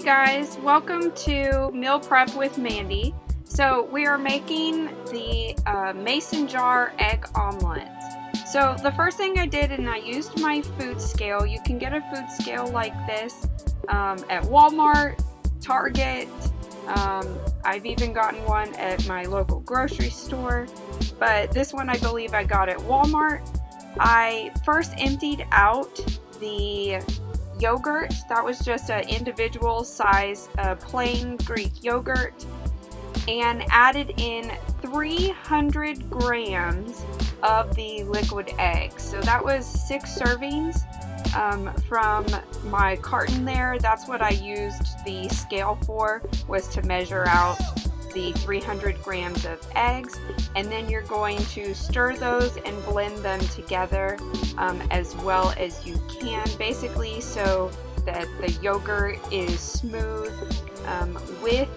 guys, welcome to Meal Prep with Mandy. So we are making the mason jar egg omelet. So the first thing I did, and I used my food scale. You can get a food scale like this at Walmart, Target. I've even gotten one at my local grocery store, but this one I believe I got at Walmart. I first emptied out the yogurt. That was just an individual size plain Greek yogurt, and added in 300 grams of the liquid eggs. So that was 6 servings from my carton there. That's what I used the scale for, was to measure out the 300 grams of eggs. And then you're going to stir those and blend them together as well as you can, basically so that the yogurt is smooth with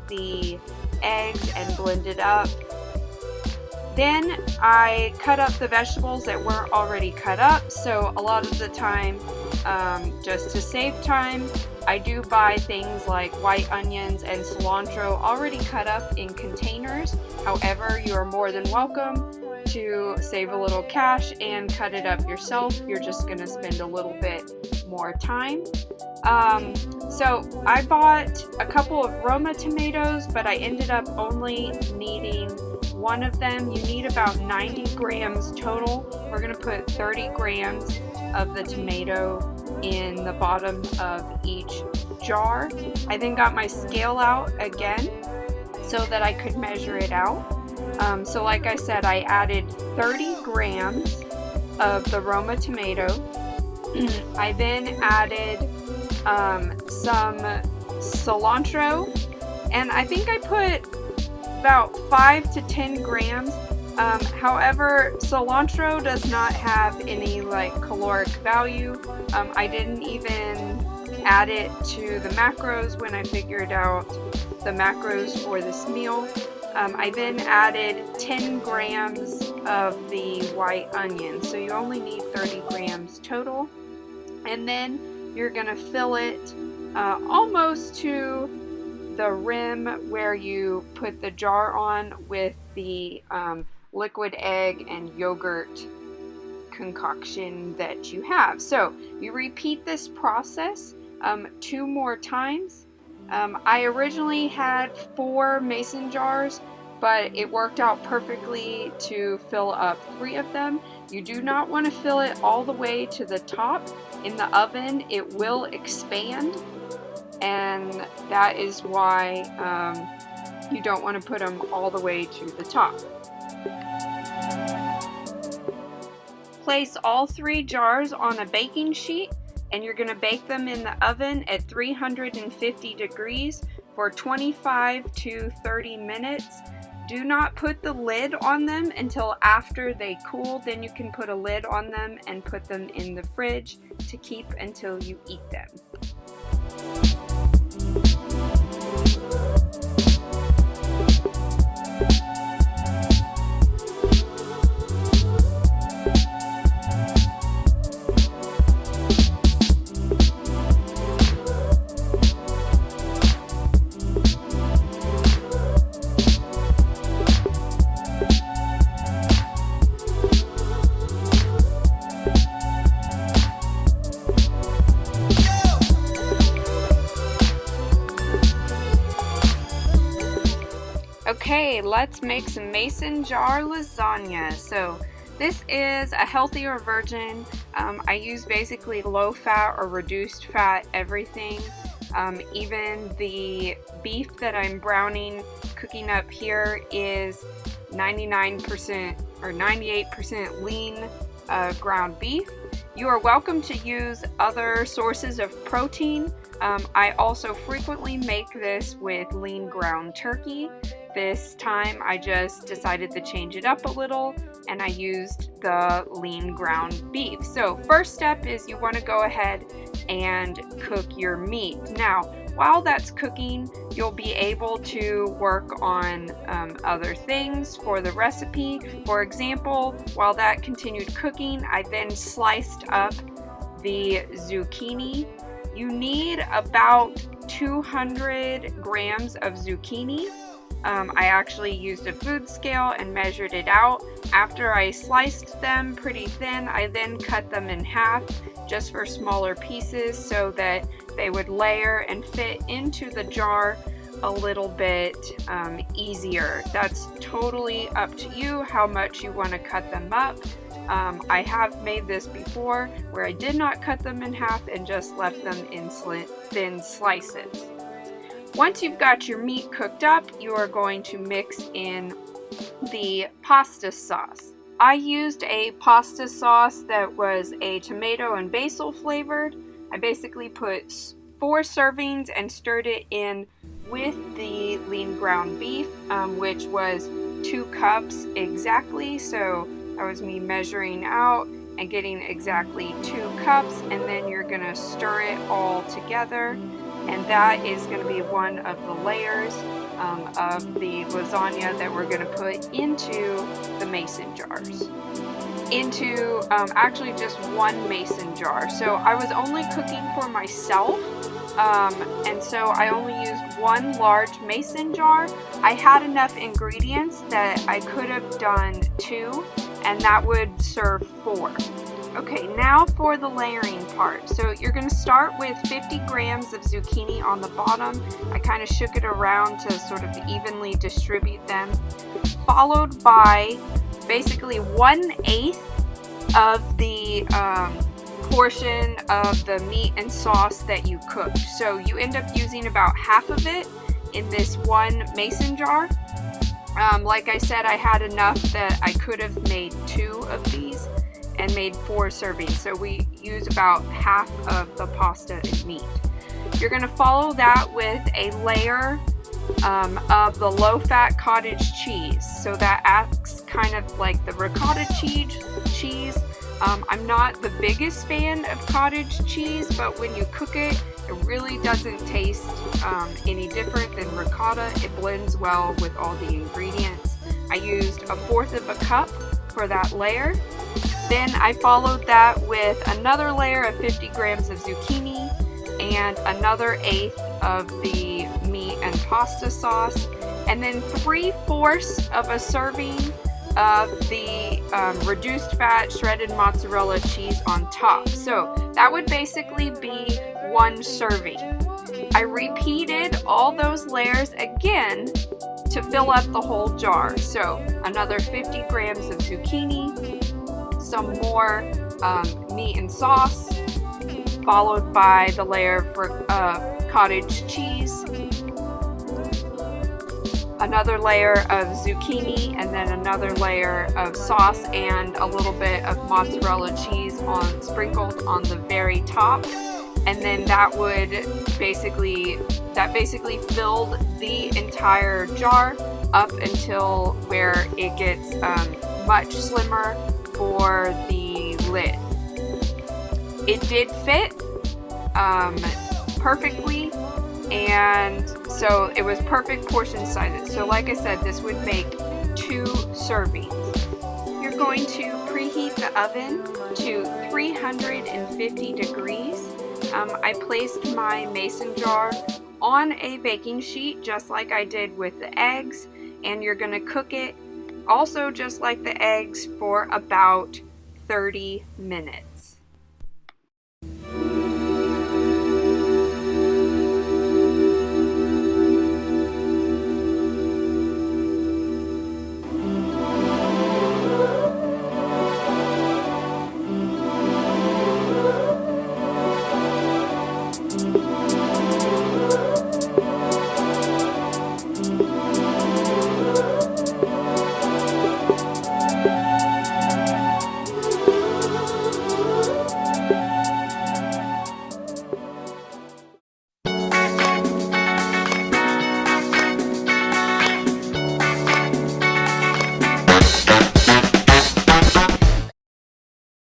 the eggs and blended up. Then I cut up the vegetables that weren't already cut up. So a lot of the time, just to save time, I do buy things like white onions and cilantro already cut up in containers. However, you are more than welcome to save a little cash and cut it up yourself. You're just going to spend a little bit more time. So I bought a couple of Roma tomatoes, but I ended up only needing one of them. You need about 90 grams total. We're going to put 30 grams of the tomato in the bottom of each jar. I then got my scale out again so that I could measure it out. So like I said, I added 30 grams of the Roma tomato. I then added some cilantro, and I think I put about 5 to 10 grams. However, cilantro does not have any caloric value. I didn't even add it to the macros when I figured out the macros for this meal. I then added 10 grams of the white onion, so you only need 30 grams total. And then you're going to fill it almost to the rim where you put the jar on with the liquid egg and yogurt concoction that you have. So you repeat this process 2 more times. I originally had 4 mason jars, but it worked out perfectly to fill up 3 of them. You do not want to fill it all the way to the top. In the oven, it will expand, and that is why you don't want to put them all the way to the top. Place all 3 jars on a baking sheet, and you're going to bake them in the oven at 350 degrees for 25 to 30 minutes. Do not put the lid on them until after they cool. Then you can put a lid on them and put them in the fridge to keep until you eat them. Okay, let's make some mason jar lasagna. So this is a healthier version. I use basically low fat or reduced fat everything. Even the beef that I'm cooking up here is 99% or 98% lean ground beef. You are welcome to use other sources of protein. I also frequently make this with lean ground turkey. This time I just decided to change it up a little, and I used the lean ground beef. So first step is you want to go ahead and cook your meat. Now, while that's cooking, you'll be able to work on other things for the recipe. For example, while that continued cooking, I then sliced up the zucchini. You need about 200 grams of zucchini. I actually used a food scale and measured it out. After I sliced them pretty thin, I then cut them in half just for smaller pieces so that they would layer and fit into the jar a little bit easier. That's totally up to you how much you want to cut them up. I have made this before where I did not cut them in half and just left them in thin slices. Once you've got your meat cooked up, you are going to mix in the pasta sauce. I used a pasta sauce that was a tomato and basil flavored. I basically put 4 servings and stirred it in with the lean ground beef, which was 2 cups exactly. So that was me measuring out and getting exactly 2 cups, and then you're gonna stir it all together. And that is going to be one of the layers of the lasagna that we're going to put into the mason jars. Into actually just one mason jar. So I was only cooking for myself, and so I only used one large mason jar. I had enough ingredients that I could have done 2, and that would serve 4. Okay, now for the layering part. So you're going to start with 50 grams of zucchini on the bottom. I kind of shook it around to sort of evenly distribute them. Followed by basically 1/8 of the portion of the meat and sauce that you cooked. So you end up using about half of it in this one mason jar. Like I said, I had enough that I could have made 2 of these and made 4 servings. So we use about half of the pasta and meat. You're going to follow that with a layer of the low-fat cottage cheese. So that acts kind of like the ricotta cheese. I'm not the biggest fan of cottage cheese, but when you cook it, it really doesn't taste any different than ricotta. It blends well with all the ingredients. I used 1/4 of a cup for that layer. Then I followed that with another layer of 50 grams of zucchini and another 1/8 of the meat and pasta sauce, and then 3/4 of a serving of the reduced fat shredded mozzarella cheese on top. So that would basically be 1 serving. I repeated all those layers again to fill up the whole jar. So another 50 grams of zucchini, some more meat and sauce, followed by the layer of cottage cheese, another layer of zucchini, and then another layer of sauce and a little bit of mozzarella cheese sprinkled on the very top. And then that basically filled the entire jar up until where it gets much slimmer for the lid. It did fit perfectly, and so it was perfect portion sizes. So like I said, this would make 2 servings. You're going to preheat the oven to 350 degrees. I placed my mason jar on a baking sheet just like I did with the eggs, and you're going to cook it also just like the eggs for about 30 minutes.